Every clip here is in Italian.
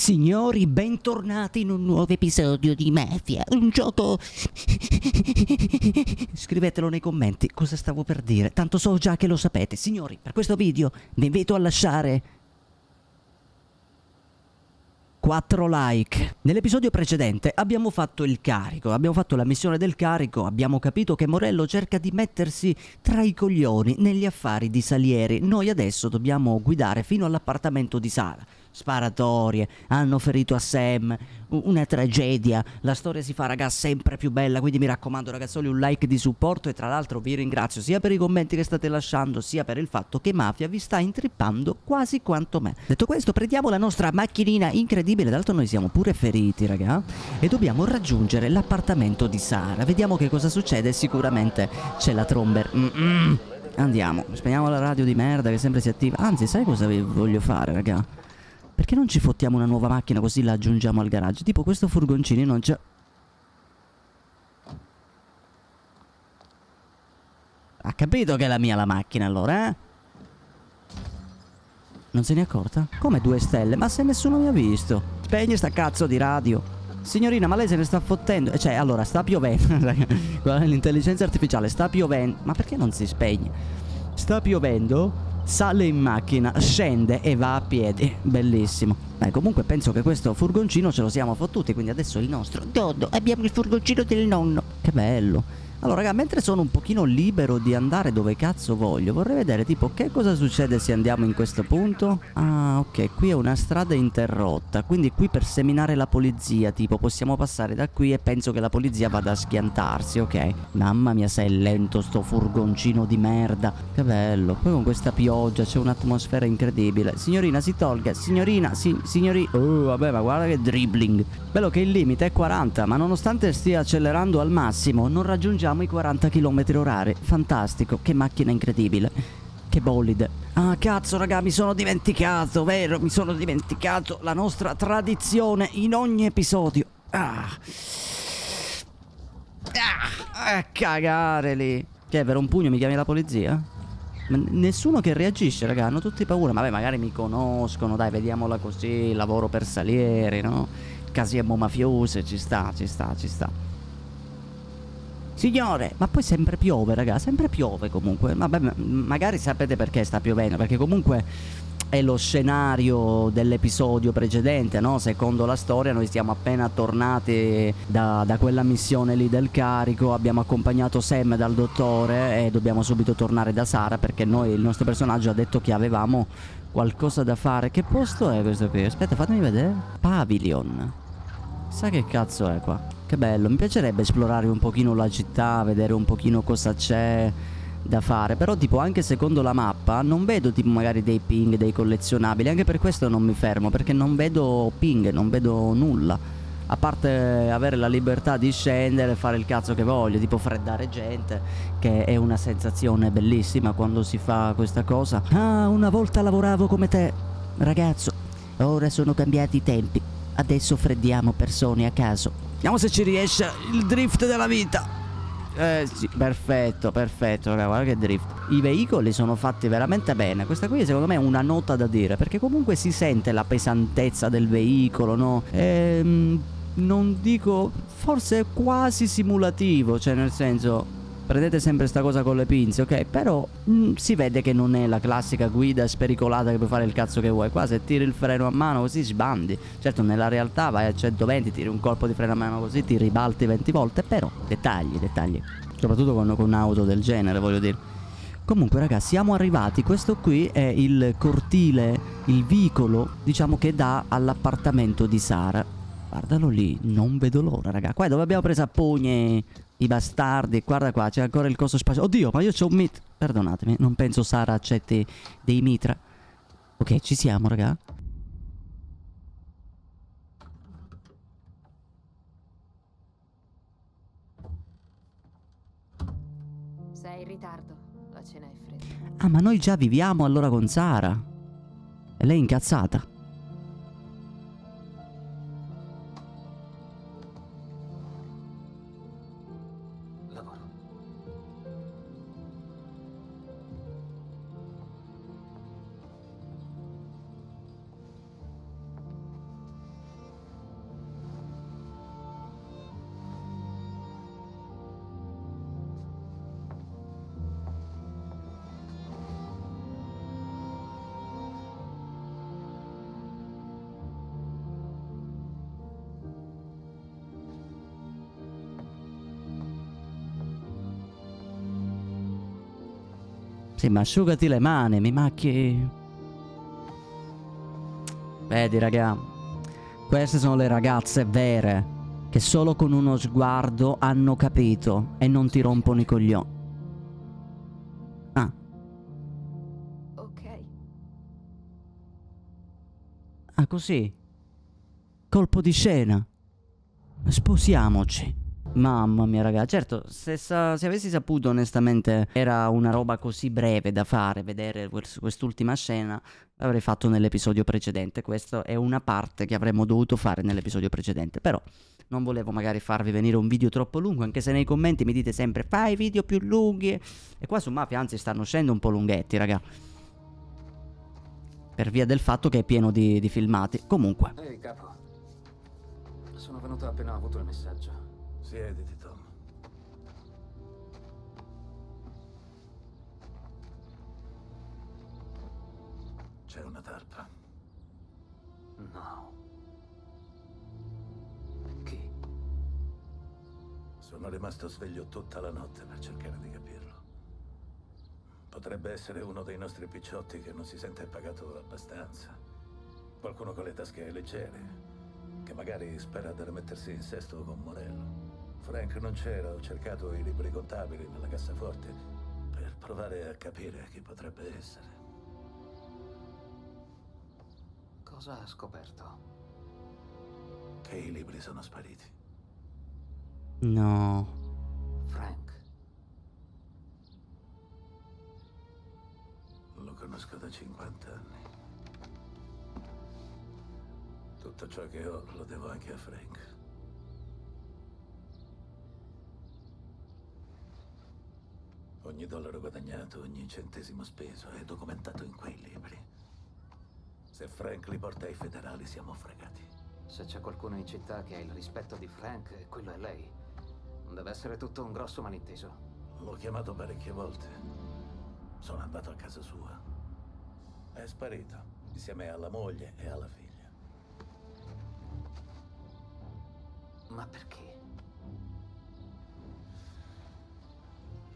Signori, bentornati in un nuovo episodio di Mafia, un gioco... Scrivetelo nei commenti cosa stavo per dire, tanto so già che lo sapete. Signori, per questo video vi invito a lasciare 4 like. Nell'episodio precedente abbiamo fatto il carico, abbiamo fatto la missione del carico, abbiamo capito che Morello cerca di mettersi tra i coglioni negli affari di Salieri. Noi adesso dobbiamo guidare fino all'appartamento di Sara. Sparatorie, hanno ferito a Sam, una tragedia, la storia si fa raga sempre più bella, quindi mi raccomando ragazzoli un like di supporto e tra l'altro vi ringrazio sia per i commenti che state lasciando sia per il fatto che Mafia vi sta intrippando quasi quanto me. Detto questo prendiamo la nostra macchinina incredibile, d'altro noi siamo pure feriti raga e dobbiamo raggiungere l'appartamento di Sara, vediamo che cosa succede, sicuramente c'è la Tromber. Andiamo, spegniamo la radio di merda che sempre si attiva, anzi sai cosa vi voglio fare raga? Perché non ci fottiamo una nuova macchina così la aggiungiamo al garage? Tipo questo furgoncino non c'è... Ha capito che è la mia la macchina allora, eh? Non se ne è accorta? Come 2 stelle? Ma se nessuno mi ha visto. Spegni sta cazzo di radio. Signorina, ma lei se ne sta fottendo. Cioè, allora, sta piovendo. Guarda l'intelligenza artificiale, sta piovendo. Ma perché non si spegne? Sta piovendo... Sale in macchina, scende e va a piedi. Bellissimo. Comunque penso che questo furgoncino ce lo siamo fottuti, quindi adesso il nostro Dodo, abbiamo il furgoncino del nonno. Che bello. Allora raga, mentre sono un pochino libero di andare dove cazzo voglio, vorrei vedere tipo che cosa succede se andiamo in questo punto. Ah ok, qui è una strada interrotta, quindi qui per seminare la polizia tipo possiamo passare da qui e penso che la polizia vada a schiantarsi, ok. Mamma mia se è lento sto furgoncino di merda. Che bello, poi con questa pioggia c'è un'atmosfera incredibile. Signorina si tolga, signorina, signori... Oh vabbè ma guarda che dribbling. Bello che il limite è 40, ma nonostante stia accelerando al massimo non raggiungiamo i 40 km/h. Fantastico, che macchina incredibile. Che bolide. Ah cazzo raga, mi sono dimenticato, vero? Mi sono dimenticato la nostra tradizione in ogni episodio. Cagare lì. Che è, per un pugno mi chiami la polizia? Ma nessuno che reagisce raga, hanno tutti paura. Vabbè magari mi conoscono, dai vediamola così, lavoro per Salieri, no? Casiemo mafiose, ci sta. Signore, ma poi sempre piove raga, sempre piove comunque. Vabbè, magari sapete perché sta piovendo, perché comunque è lo scenario dell'episodio precedente, no? Secondo la storia noi siamo appena tornati da quella missione lì del carico, abbiamo accompagnato Sam dal dottore e dobbiamo subito tornare da Sara perché noi, il nostro personaggio ha detto che avevamo qualcosa da fare. Che posto è questo qui? Aspetta, fatemi vedere. Pavilion. Sa che cazzo è qua? Che bello, mi piacerebbe esplorare un pochino la città, vedere un pochino cosa c'è da fare. Però tipo anche secondo la mappa non vedo tipo magari dei ping, dei collezionabili. Anche per questo non mi fermo, perché non vedo ping, non vedo nulla. A parte avere la libertà di scendere e fare il cazzo che voglio, tipo freddare gente, che è una sensazione bellissima quando si fa questa cosa. Ah, una volta lavoravo come te, ragazzo. Ora sono cambiati i tempi. Adesso freddiamo persone a caso. Vediamo se ci riesce il drift della vita. Sì, perfetto, raga, guarda che drift. I veicoli sono fatti veramente bene. Questa qui secondo me è una nota da dire, perché comunque si sente la pesantezza del veicolo, no? Non dico, forse è quasi simulativo, cioè nel senso... Prendete sempre sta cosa con le pinze, ok? Però si vede che non è la classica guida spericolata che puoi fare il cazzo che vuoi. Qua se tiri il freno a mano così sbandi. Certo nella realtà vai a 120, tiri un colpo di freno a mano così, ti ribalti 20 volte. Però dettagli. Soprattutto con un'auto del genere, voglio dire. Comunque ragazzi siamo arrivati. Questo qui è il cortile, il vicolo, diciamo che dà all'appartamento di Sara. Guardalo lì, non vedo l'ora raga. Qua è dove abbiamo preso a pugni i bastardi. Guarda qua, c'è ancora il coso spazio. Oddio, ma io c'ho un mitra. Perdonatemi, non penso Sara accetti dei mitra. Ok, ci siamo raga. Sei in ritardo, la cena è fredda. Ah, ma noi già viviamo allora con Sara. E lei è incazzata. Lavoro. Sì, ma asciugati le mani, mi macchi. Vedi, raga, queste sono le ragazze vere, che solo con uno sguardo hanno capito e non ti rompono i coglioni. Ah, Ok. ah, così. Colpo di scena. Sposiamoci. Mamma mia, raga. Certo, se avessi saputo onestamente era una roba così breve da fare, vedere quest'ultima scena, l'avrei fatto nell'episodio precedente. Questa è una parte che avremmo dovuto fare nell'episodio precedente. Però non volevo magari farvi venire un video troppo lungo, anche se nei commenti mi dite sempre fai video più lunghi. E qua su Mafia anzi stanno uscendo un po' lunghetti, raga. Per via del fatto che è pieno di filmati. Comunque. Ehi, capo. Sono venuto appena ho avuto il messaggio. Siediti, Tom. C'è una tarpa. No. Chi? Sono rimasto sveglio tutta la notte per cercare di capirlo. Potrebbe essere uno dei nostri picciotti che non si sente pagato abbastanza. Qualcuno con le tasche leggere, che magari spera di rimettersi in sesto con Morello. Frank non c'era, ho cercato i libri contabili nella cassaforte per provare a capire chi potrebbe essere. Cosa ha scoperto? Che i libri sono spariti. No. Frank. Lo conosco da 50 anni. Tutto ciò che ho lo devo anche a Frank. Ogni dollaro guadagnato, ogni centesimo speso è documentato in quei libri. Se Frank li porta ai federali siamo fregati. Se c'è qualcuno in città che ha il rispetto di Frank, quello è lei. Deve essere tutto un grosso malinteso. L'ho chiamato parecchie volte. Sono andato a casa sua. È sparito, insieme alla moglie e alla figlia. Ma perché?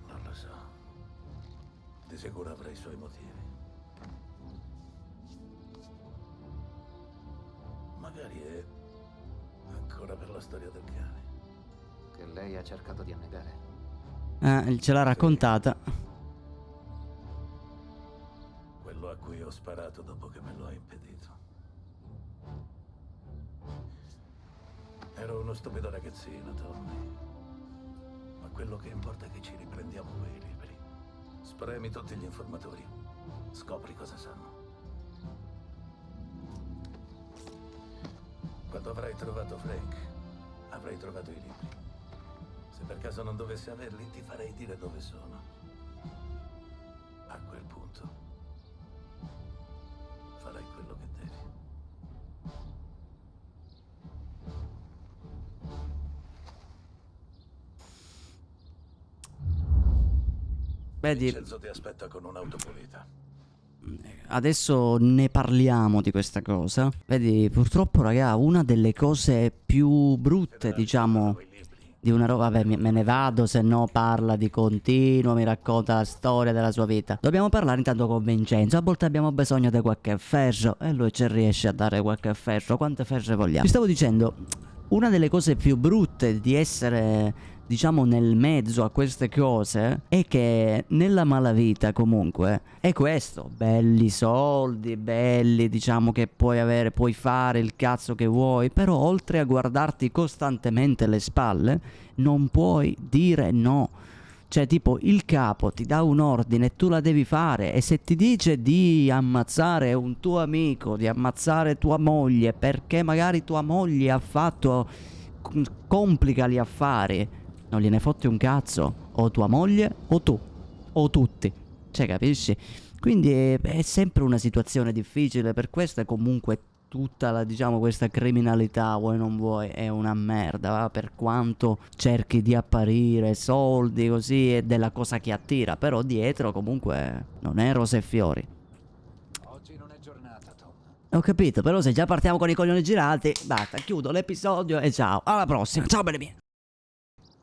Non lo so. Di sicuro avrà i suoi motivi. Magari è ancora per la storia del cane. Che lei ha cercato di annegare. Ce l'ha raccontata. Quello a cui ho sparato dopo che me lo ha impedito. Ero uno stupido ragazzino, Tommy. Ma quello che importa è che ci riprendiamo quei libri. Spremi tutti gli informatori. Scopri cosa sanno. Quando avrai trovato Frank, avrai trovato i libri. Se per caso non dovessi averli, ti farei dire dove sono. A quel punto, farai quello che devi. Vedi, Vincenzo ti aspetta con un'auto pulita. adesso ne parliamo di questa cosa. Vedi, purtroppo, raga, una delle cose più brutte, diciamo, di una roba, vabbè, me ne vado, se no parla di continuo, mi racconta la storia della sua vita. Dobbiamo parlare intanto con Vincenzo. A volte abbiamo bisogno di qualche ferro e lui ci riesce a dare qualche ferro. Quante ferre vogliamo? Ti stavo dicendo, una delle cose più brutte di essere, diciamo, nel mezzo a queste cose è che nella malavita comunque è questo: belli soldi, belli, diciamo, che puoi avere, puoi fare il cazzo che vuoi, però oltre a guardarti costantemente le spalle non puoi dire no. Cioè, tipo, il capo ti dà un ordine e tu la devi fare, e se ti dice di ammazzare un tuo amico, di ammazzare tua moglie perché magari tua moglie ha fatto, complica gli affari, non gliene fotti un cazzo, o tua moglie o tu, o tutti, cioè, capisci? Quindi è sempre una situazione difficile, per questo è comunque tutta la, diciamo, questa criminalità, vuoi non vuoi, è una merda, va? Per quanto cerchi di apparire, soldi, così, è della cosa che attira, però dietro comunque non è rose e fiori. Oggi non è giornata, Tom. Ho capito, però se già partiamo con i coglioni girati, basta, chiudo l'episodio e ciao, alla prossima, ciao bene mie.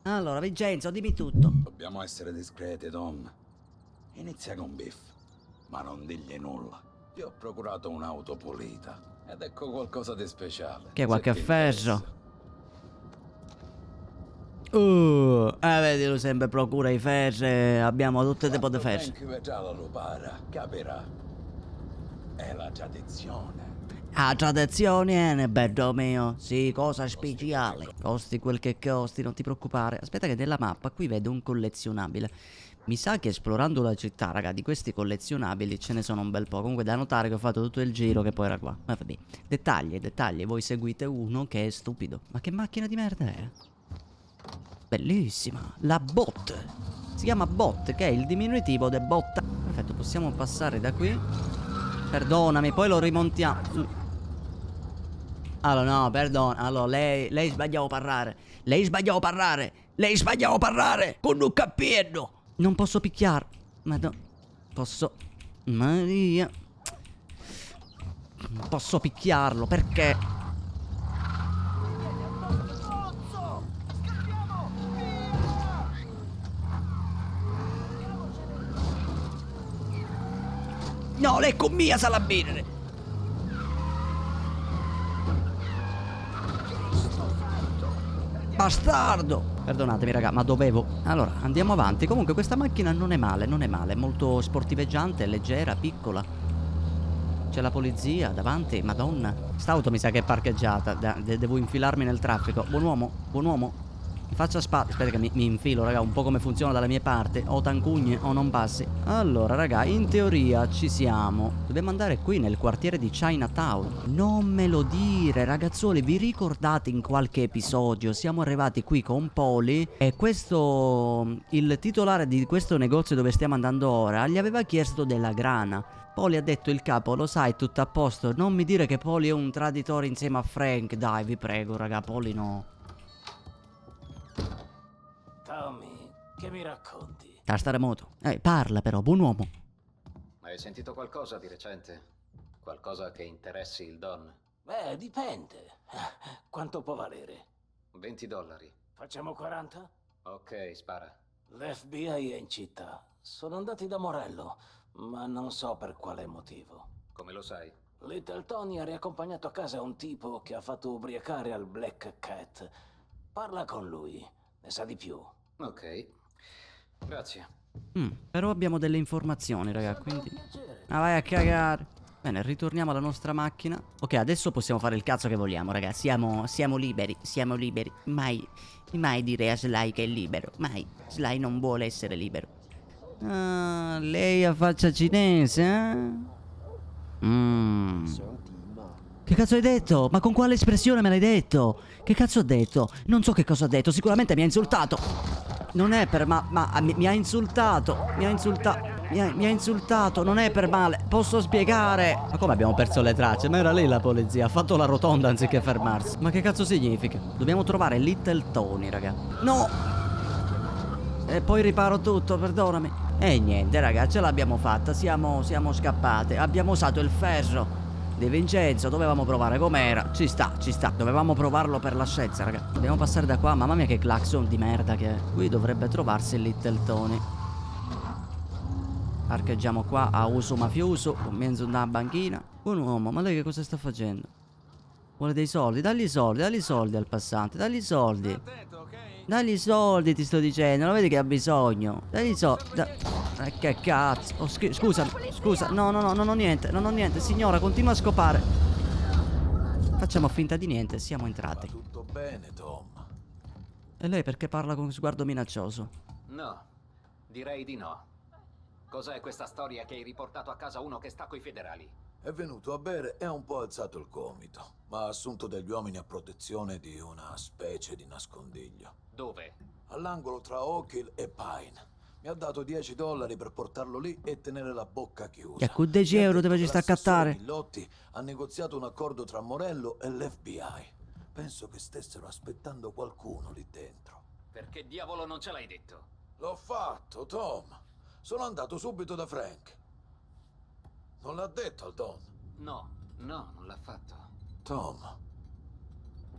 Allora, Vincenzo, dimmi tutto. Dobbiamo essere discreti, Tom. Inizia con Biff, ma non digli nulla. Ti ho procurato un'auto pulita ed ecco qualcosa di speciale. Che qualche se ti ferro. interessa. Vedi, lui sempre procura i ferri. Abbiamo tutte tipo di ferri. Frank vedrà la lupara, capirà. È la tradizione. Ah, tradizione, bello mio. Sì, cosa speciale. Costi quel che costi, non ti preoccupare. Aspetta che nella mappa qui vedo un collezionabile. Mi sa che esplorando la città, raga, di questi collezionabili ce ne sono un bel po'. Comunque da notare che ho fatto tutto il giro che poi era qua. Ma vabbè. Dettagli, dettagli. Voi seguite uno che è stupido. Ma che macchina di merda è? Bellissima. La bot. Si chiama bot, che è il diminutivo de botta. Perfetto, possiamo passare da qui. Perdonami, poi lo rimontiamo. Allora, no, perdona. Allora, lei sbagliavo a parlare. Lei sbagliavo a parlare. Lei sbagliavo a parlare. Con un cappiello. Non posso picchiare. Ma no. Posso. Maria. Non posso picchiarlo, perché? No, lei con mia salabinere. Bastardo! Perdonatemi raga, ma dovevo. Allora, andiamo avanti. Comunque questa macchina non è male, non è male. È molto sportiveggiante, leggera, piccola. C'è la polizia davanti, madonna. St'auto mi sa che è parcheggiata. Devo infilarmi nel traffico. Buon uomo, buon uomo. Mi faccia spazio. Aspetta che mi infilo, raga, un po' come funziona dalle mie parti. O t'ancugne o non passi. Allora, raga, in teoria ci siamo. Dobbiamo andare qui nel quartiere di Chinatown. Non me lo dire, ragazzuoli. Vi ricordate in qualche episodio siamo arrivati qui con Polly e questo, il titolare di questo negozio dove stiamo andando ora, gli aveva chiesto della grana. Polly ha detto il capo, lo sai, tutto a posto. Non mi dire che Polly è un traditore insieme a Frank. Dai, vi prego, raga, Polly no. Tommy, che mi racconti? Tasta remoto. Parla però, buon uomo. Hai sentito qualcosa di recente? Qualcosa che interessi il Don? Beh, dipende. Quanto può valere? $20. Facciamo 40? Ok, spara. L'FBI è in città. Sono andati da Morello, ma non so per quale motivo. Come lo sai? Little Tony ha riaccompagnato a casa un tipo che ha fatto ubriacare al Black Cat. Parla con lui, ne sa di più. Ok. Grazie. Però abbiamo delle informazioni, raga, quindi... Ah, vai a cagare. Bene, ritorniamo alla nostra macchina. Ok, adesso possiamo fare il cazzo che vogliamo, raga. Siamo liberi, siamo liberi. Mai dire a Sly che è libero. Mai. Sly non vuole essere libero. Ah, lei ha faccia cinese, eh? Che cazzo hai detto? Ma con quale espressione me l'hai detto? Che cazzo ho detto? Non so che cosa ho detto, sicuramente mi ha insultato. Non è per mi ha insultato. Mi ha insultato, non è per male. Posso spiegare? Ma come abbiamo perso le tracce? Ma era lei la polizia, ha fatto la rotonda anziché fermarsi. Ma che cazzo significa? Dobbiamo trovare Little Tony, raga. No! E poi riparo tutto, perdonami. E niente, raga, ce l'abbiamo fatta. Siamo scappate. Abbiamo usato il ferro De Vincenzo, dovevamo provare com'era. Ci sta. Dovevamo provarlo per la scienza, raga. Dobbiamo passare da qua. Mamma mia che clacson di merda che è. Qui dovrebbe trovarsi Little Tony. Parcheggiamo qua a uso mafioso, in mezzo a una banchina. Buon uomo, ma lei che cosa sta facendo? Vuole dei soldi? Dagli i soldi al passante. Dagli i soldi. Dagli i soldi, ti sto dicendo. Lo vedi che ha bisogno? Dagli i soldi. Che cazzo? Oh, scusa. No, non ho niente. Signora, continua a scopare. Facciamo finta di niente, siamo entrati. Tutto bene, Tom. E lei perché parla con sguardo minaccioso? No, direi di no. Cos'è questa storia che hai riportato a casa uno che sta coi federali? È venuto a bere e ha un po' alzato il gomito, ma ha assunto degli uomini a protezione di una specie di nascondiglio. Dove? All'angolo tra Oak Hill e Pine. Mi ha dato $10 per portarlo lì e tenere la bocca chiusa. E con 10 euro dove ci sta a cattare? Lotti ha negoziato un accordo tra Morello e l'FBI. Penso che stessero aspettando qualcuno lì dentro. Perché diavolo non ce l'hai detto? L'ho fatto, Tom. Sono andato subito da Frank. Non l'ha detto al Don? No, non l'ha fatto. Tom,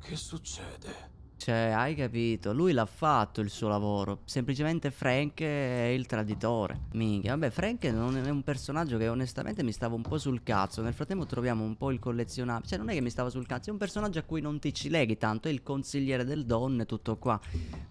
che succede? Cioè, hai capito? Lui l'ha fatto il suo lavoro. Semplicemente Frank è il traditore. Minchia, vabbè, Frank non è un personaggio che onestamente mi stava un po' sul cazzo. Nel frattempo troviamo un po' il collezionabile. Cioè, non è che mi stava sul cazzo, è un personaggio a cui non ti ci leghi tanto. È il consigliere del Don e tutto qua.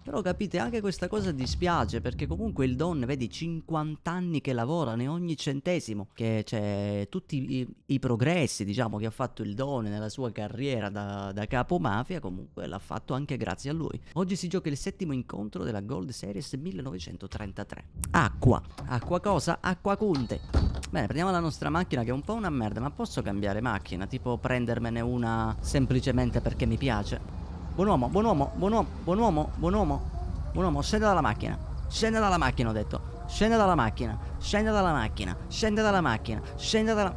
Però capite, anche questa cosa dispiace, perché comunque il Don, vedi, 50 anni che lavora, ne ogni centesimo. Che c'è tutti i progressi, diciamo, che ha fatto il Don nella sua carriera da capo mafia, comunque l'ha fatto anche grazie a lui. Oggi si gioca il 7° incontro della Gold Series 1933. Acqua. Acqua cosa? Acqua Conte. Bene, prendiamo la nostra macchina che è un po' una merda, ma posso cambiare macchina? Tipo prendermene una semplicemente perché mi piace? Buon uomo, buon uomo, buon uomo, buon uomo, buon uomo, buon uomo, scende dalla macchina. Scende dalla macchina, ho detto. Scende dalla macchina. Scende dalla macchina. Scende dalla macchina. Scende dalla...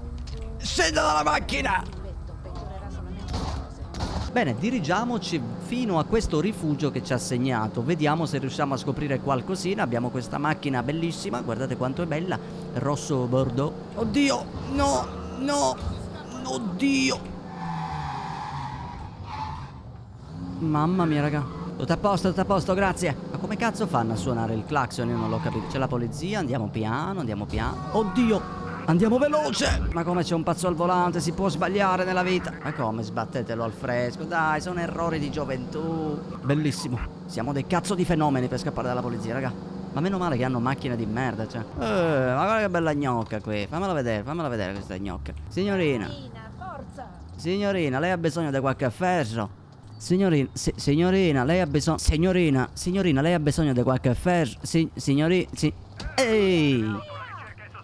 Scende dalla macchina! Bene, dirigiamoci fino a questo rifugio che ci ha segnato. Vediamo se riusciamo a scoprire qualcosina. Abbiamo questa macchina bellissima, guardate quanto è bella. Rosso bordeaux. Oddio, no, no, oddio. Mamma mia, raga. Tutto a posto, grazie. Ma come cazzo fanno a suonare il clacson? Io non l'ho capito. C'è la polizia, andiamo piano, andiamo piano. Oddio. Andiamo veloce! Ma come c'è un pazzo al volante? Si può sbagliare nella vita? Ma come sbattetelo al fresco? Dai, sono errori di gioventù. Bellissimo. Siamo dei cazzo di fenomeni per scappare dalla polizia, raga. Ma meno male che hanno macchine di merda, cioè. Ma guarda che bella gnocca qui. Fammela vedere questa gnocca. Signorina. Signorina, lei ha bisogno di qualche ferro? Signorina, lei ha bisogno... Signorina, lei ha bisogno di qualche ferro? Ehi!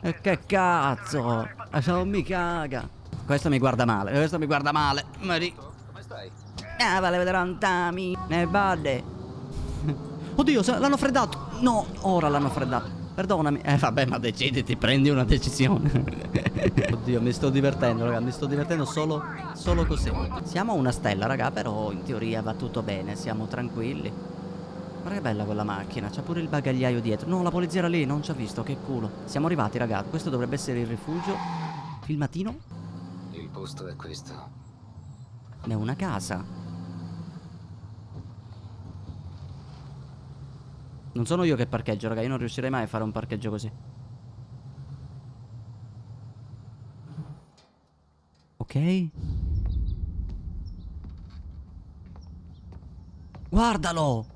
E che cazzo? Non mi caga. Questo mi guarda male. Mari. Come stai? Vale vedere Antami. Ne vade. Oddio, l'hanno freddato. No, ora l'hanno freddato. Perdonami. Vabbè, ma deciditi, prendi una decisione. Oddio, mi sto divertendo, raga. Mi sto divertendo solo così. Siamo a una stella, raga, però in teoria va tutto bene. Siamo tranquilli. Guarda che bella quella macchina, c'ha pure il bagagliaio dietro. No, la polizia era lì, non ci ha visto, che culo. Siamo arrivati, ragazzi, questo dovrebbe essere il rifugio. Filmatino? Il posto è questo. È una casa. Non sono io che parcheggio, raga, io non riuscirei mai a fare un parcheggio così. Ok. Guardalo!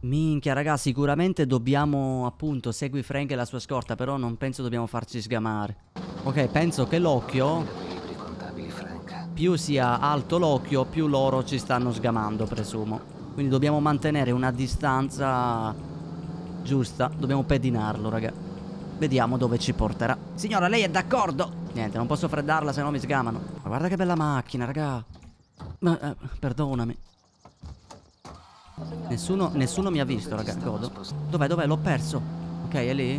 Minchia, raga, sicuramente dobbiamo, appunto, segui Frank e la sua scorta, però non penso dobbiamo farci sgamare. Ok, penso che l'occhio, Libri contabili, Frank. più sia alto l'occhio, più loro ci stanno sgamando, presumo. Quindi dobbiamo mantenere una distanza giusta, dobbiamo pedinarlo, raga. Vediamo dove ci porterà. Signora, lei è d'accordo? Niente, non posso freddarla, se no mi sgamano. Ma guarda che bella macchina, raga. Ma, perdonami. Nessuno mi ha visto, raga. Godo. Dov'è? L'ho perso. Ok, è lì?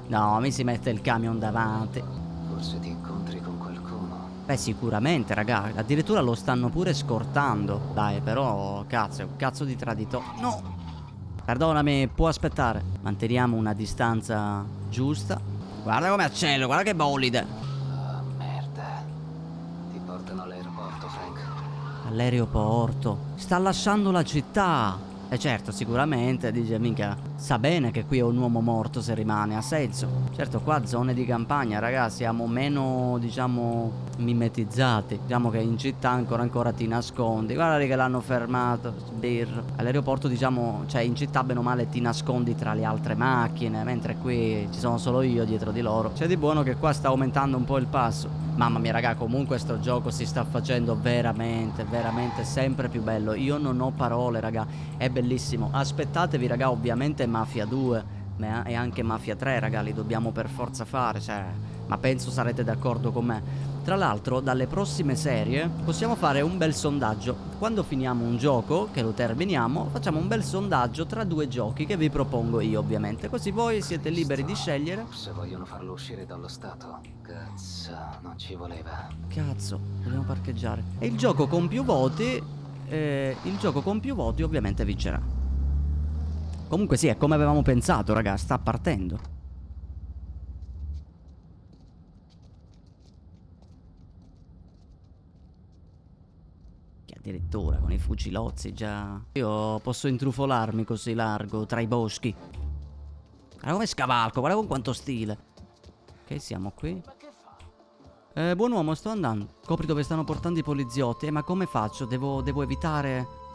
No, mi si mette il camion davanti. Forse ti incontri con qualcuno. Beh, sicuramente, raga. Addirittura lo stanno pure scortando. Dai, però, cazzo, è un cazzo di traditore. No! Perdonami, può aspettare. Manteniamo una distanza giusta. Guarda come accelero, guarda che bolide. Ah, merda. Ti portano all'aeroporto, Frank. All'aeroporto. Sta lasciando la città. E certo, sicuramente, dice, minchia, sa bene che qui è un uomo morto se rimane, ha senso. Certo, qua zone di campagna, ragazzi, siamo meno, diciamo, mimetizzati. Diciamo che in città ancora ti nascondi. Guarda lì che l'hanno fermato, sbirro. All'aeroporto, diciamo, cioè in città bene o male ti nascondi tra le altre macchine, mentre qui ci sono solo io dietro di loro. C'è di buono che qua sta aumentando un po' il passo. Mamma mia, raga, comunque sto gioco si sta facendo veramente sempre più bello. Io non ho parole, raga, è bellissimo. Aspettatevi, raga, ovviamente Mafia 2 e anche Mafia 3, raga, li dobbiamo per forza fare, cioè, ma penso sarete d'accordo con me. Tra l'altro, dalle prossime serie possiamo fare un bel sondaggio. Quando finiamo un gioco, che lo terminiamo, facciamo un bel sondaggio tra due giochi che vi propongo io, ovviamente. Così voi siete liberi di scegliere. Se vogliono farlo uscire dallo stato. Cazzo, non ci voleva. Cazzo, dobbiamo parcheggiare. E il gioco con più voti ovviamente vincerà. Comunque sì, è come avevamo pensato, raga, sta partendo. Che addirittura con i fucilozzi già... Io posso intrufolarmi così largo tra i boschi. Guarda come scavalco, guarda con quanto stile. Ok, siamo qui. Buon uomo, sto andando. Scopri dove stanno portando i poliziotti. Ma come faccio? Devo evitare...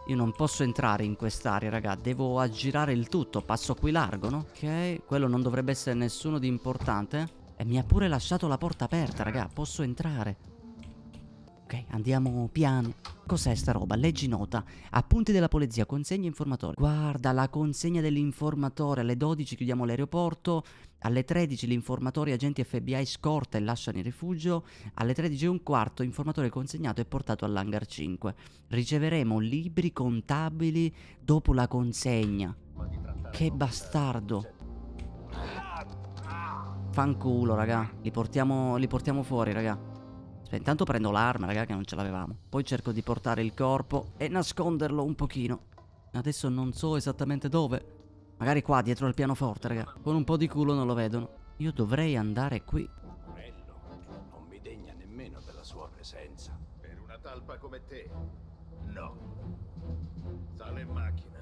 Io non posso entrare in quest'area, raga. Devo aggirare il tutto. Passo qui largo, no? Ok, quello non dovrebbe essere nessuno di importante. E mi ha pure lasciato la porta aperta, raga. Posso entrare. Ok, andiamo piano. Cos'è sta roba? Leggi nota. Appunti della polizia, consegna informatore. Guarda, la consegna dell'informatore. Alle 12 chiudiamo l'aeroporto. Alle 13 l'informatore e agenti FBI scorta e lasciano il rifugio. Alle 13:15 informatore consegnato e portato all'hangar 5. Riceveremo libri contabili dopo la consegna. Che bastardo. Fanculo, raga. Li portiamo fuori, raga. Intanto prendo l'arma, raga, che non ce l'avevamo. Poi cerco di portare il corpo e nasconderlo un pochino. Adesso non so esattamente dove. Magari qua, dietro al pianoforte, raga. Con un po' di culo non lo vedono. Io dovrei andare qui. Morello non mi degna nemmeno della sua presenza. Per una talpa come te, no. Sale in macchina.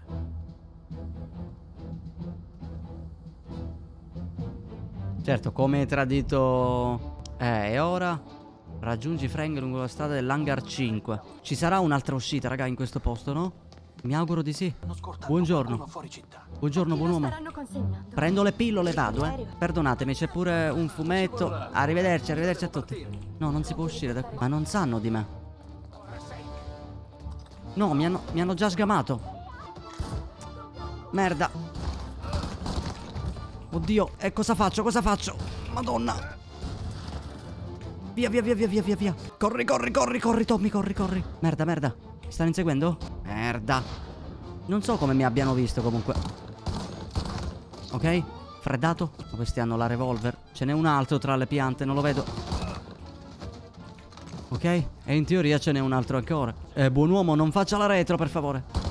Certo, come tradito... e ora... Raggiungi Frank lungo la strada dell'hangar 5. Ci sarà un'altra uscita, raga, in questo posto, no? Mi auguro di sì. Buongiorno. Buongiorno, buon uomo. Prendo le pillole e vado, Perdonatemi, c'è pure un fumetto. Arrivederci a tutti. No, non si può uscire da qui. Ma non sanno di me. No, mi hanno già sgamato. Merda. Oddio, e cosa faccio? Madonna. Via. Corri, Tommy, corri. Merda. Mi stanno inseguendo? Merda. Non so come mi abbiano visto comunque. Ok, freddato. Ma questi hanno la revolver. Ce n'è un altro tra le piante, non lo vedo. Ok, e in teoria ce n'è un altro ancora. Buon uomo, non faccia la retro, per favore.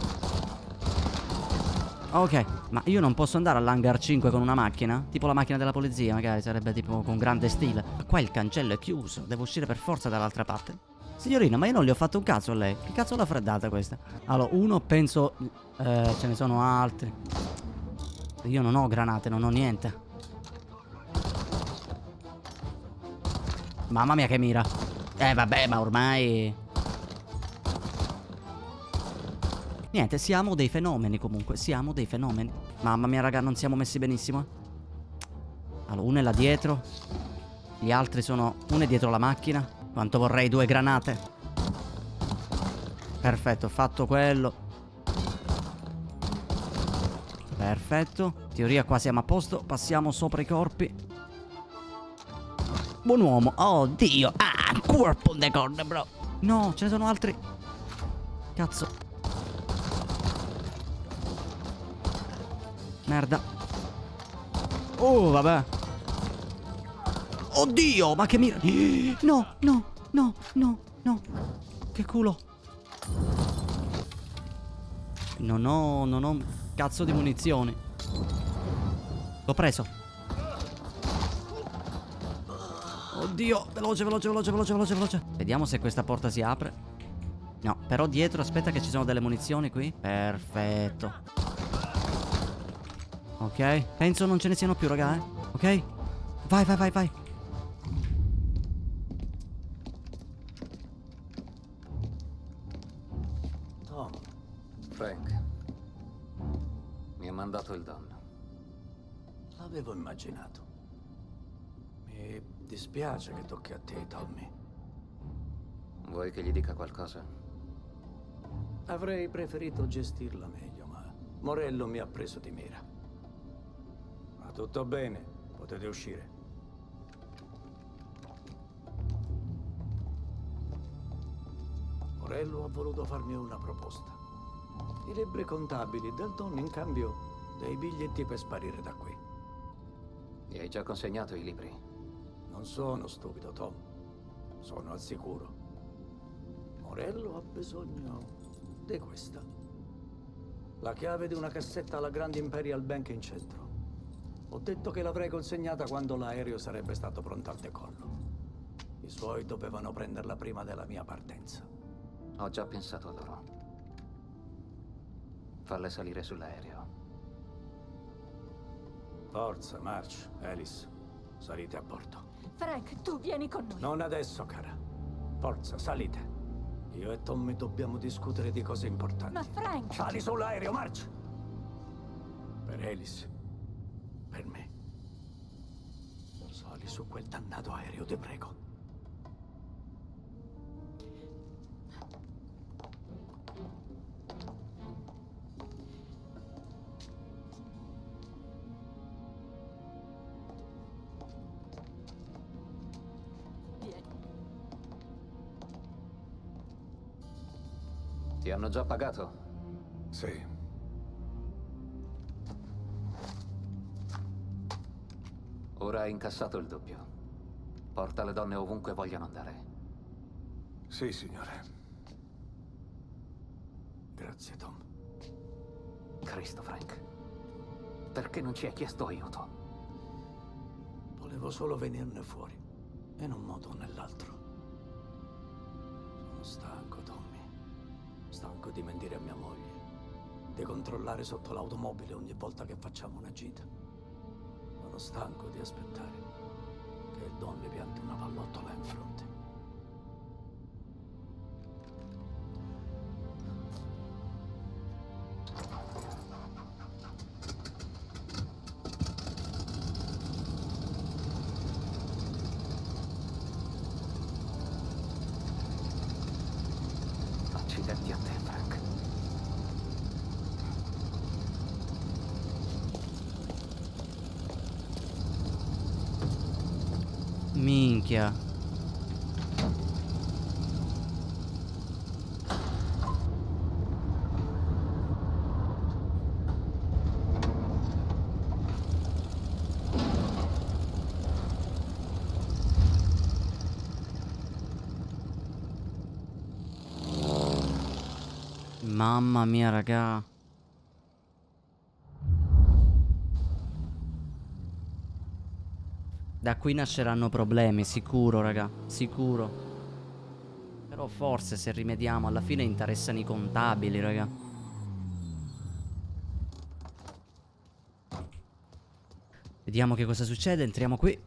Ok, ma io non posso andare all'hangar 5 con una macchina? Tipo la macchina della polizia, magari sarebbe tipo con grande stile. Ma qua il cancello è chiuso, devo uscire per forza dall'altra parte. Signorina, ma io non le ho fatto un cazzo a lei. Che cazzo l'ha freddata questa? Allora, uno penso... ce ne sono altri. Io non ho granate, non ho niente. Mamma mia che mira. Vabbè, ma ormai... Niente, siamo dei fenomeni comunque. Siamo dei fenomeni. Mamma mia, raga, non siamo messi benissimo. Allora, uno è là dietro. Gli altri sono... Uno è dietro la macchina. Quanto vorrei 2 granate. Perfetto, ho fatto quello. Perfetto. In teoria qua siamo a posto. Passiamo sopra i corpi. Buon uomo. Oh, Dio. Ah, corpo de corda, bro. No, ce ne sono altri. Cazzo. Merda. Oh, vabbè. Oddio, ma che mira. No. Che culo. Non ho cazzo di munizioni. L'ho preso. Oddio, veloce. Vediamo se questa porta si apre. No, però dietro, aspetta che ci sono delle munizioni qui. Perfetto. Ok, penso non ce ne siano più, raga, Ok? Vai. Tom. Frank. Mi ha mandato il Don. L'avevo immaginato. Mi dispiace che tocchi a te, Tommy. Vuoi che gli dica qualcosa? Avrei preferito gestirla meglio, ma Morello mi ha preso di mira. Ma tutto bene, potete uscire. Morello ha voluto farmi una proposta. I libri contabili del Don in cambio dei biglietti per sparire da qui. Gli hai già consegnato i libri? Non sono stupido, Tom. Sono al sicuro. Morello ha bisogno di questa. La chiave di una cassetta alla Grand Imperial Bank in centro. Ho detto che l'avrei consegnata quando l'aereo sarebbe stato pronto al decollo. I suoi dovevano prenderla prima della mia partenza. Ho già pensato a loro. Falle salire sull'aereo. Forza, March, Alice. Salite a bordo. Frank, tu vieni con noi. Non adesso, cara. Forza, salite. Io e Tommy dobbiamo discutere di cose importanti. Ma Frank... Sali sull'aereo, March! Per Alice. Per me. Sali su quel dannato aereo, ti prego. Vieni. Ti hanno già pagato? Sì. Ora hai incassato il doppio. Porta le donne ovunque vogliano andare. Sì, signore. Grazie, Tom. Cristo, Frank. Perché non ci hai chiesto aiuto? Volevo solo venirne fuori. In un modo o nell'altro. Sono stanco, Tommy. Stanco di mentire a mia moglie. Di controllare sotto l'automobile ogni volta che facciamo una gita. Sono stanco di aspettare che il Don mi pianti una pallottola in fronte. Accidenti a te, Frank. Minchia. Mamma mia, raga. Da qui nasceranno problemi, sicuro, raga, sicuro. Però forse se rimediamo, alla fine interessano i contabili, raga. Vediamo che cosa succede, entriamo qui.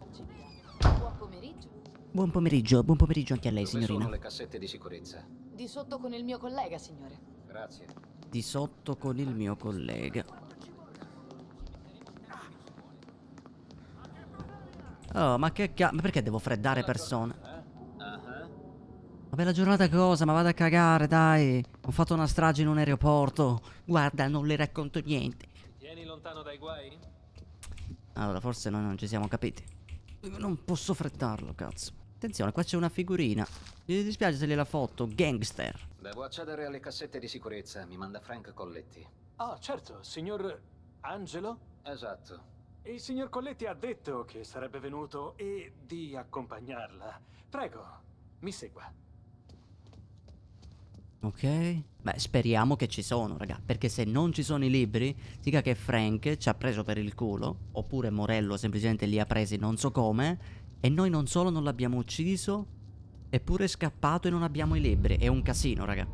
Buon pomeriggio. Buon pomeriggio anche a lei, Dove signorina. sono le cassette di sicurezza? Di sotto con il mio collega, signore. Grazie. Di sotto con il mio collega. Oh, ma ma perché devo freddare persone? Ma bella giornata cosa? Ma vado a cagare, dai. Ho fatto una strage in un aeroporto. Guarda, non le racconto niente. Tieni lontano dai guai? Allora, forse noi non ci siamo capiti. Non posso freddarlo, cazzo. Attenzione, qua c'è una figurina. Mi dispiace se gliela foto. Gangster. Devo accedere alle cassette di sicurezza. Mi manda Frank Colletti. Ah, certo, signor Angelo? Esatto. Il signor Colletti ha detto che sarebbe venuto e di accompagnarla. Prego, mi segua. Ok. Beh, speriamo che ci sono, raga. Perché se non ci sono i libri, dica che Frank ci ha preso per il culo. Oppure Morello semplicemente li ha presi non so come. E noi non solo non l'abbiamo ucciso, eppure è scappato e non abbiamo i libri. È un casino, raga.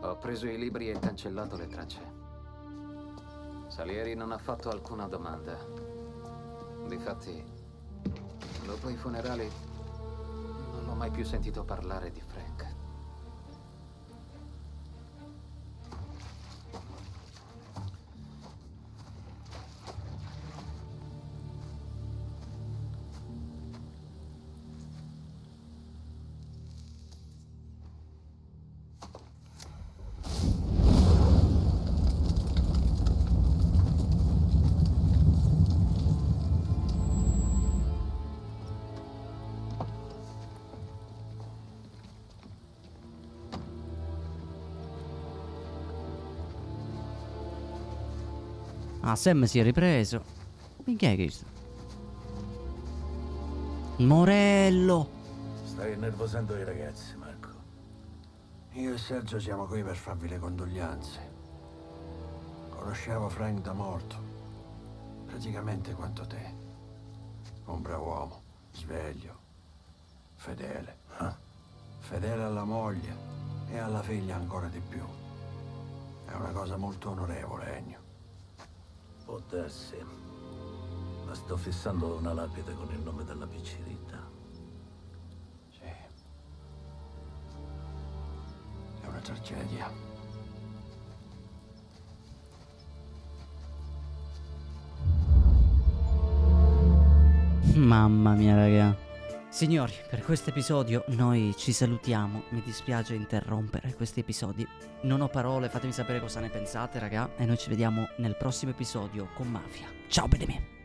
Ho preso i libri e cancellato le tracce. Salieri non ha fatto alcuna domanda. Difatti, dopo i funerali, non l'ho mai più sentito parlare di Frank. Ah, Sam si è ripreso. Minchia, che è questo? Morello. Stai innervosendo i ragazzi, Marco. Io e Sergio siamo qui per farvi le condoglianze. Conoscevo Frank da morto. Praticamente quanto te. Un bravo uomo, sveglio, fedele. Fedele alla moglie e alla figlia ancora di più. È una cosa molto onorevole, Ennio. Può darsi. Ma sto fissando una lapide con il nome della piccirita. Sì. È una tragedia. Mamma mia, raga. Signori, per questo episodio noi ci salutiamo. Mi dispiace interrompere questi episodi. Non ho parole, fatemi sapere cosa ne pensate, raga. E noi ci vediamo nel prossimo episodio con Mafia. Ciao, bene me.